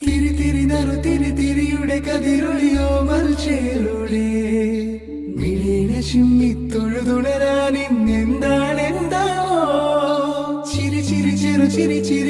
തിരി തിരി നറു തിരി തിരിയുടെ കതിരൊളിയോ മൽച്ചേലൂടെ മിഴിനെ ചിമ്മി തൊഴുതുണരാൻ ഇന്നെന്താണെന്താവോ ചിരി ചിരി ചെറു ചിരി ചിരി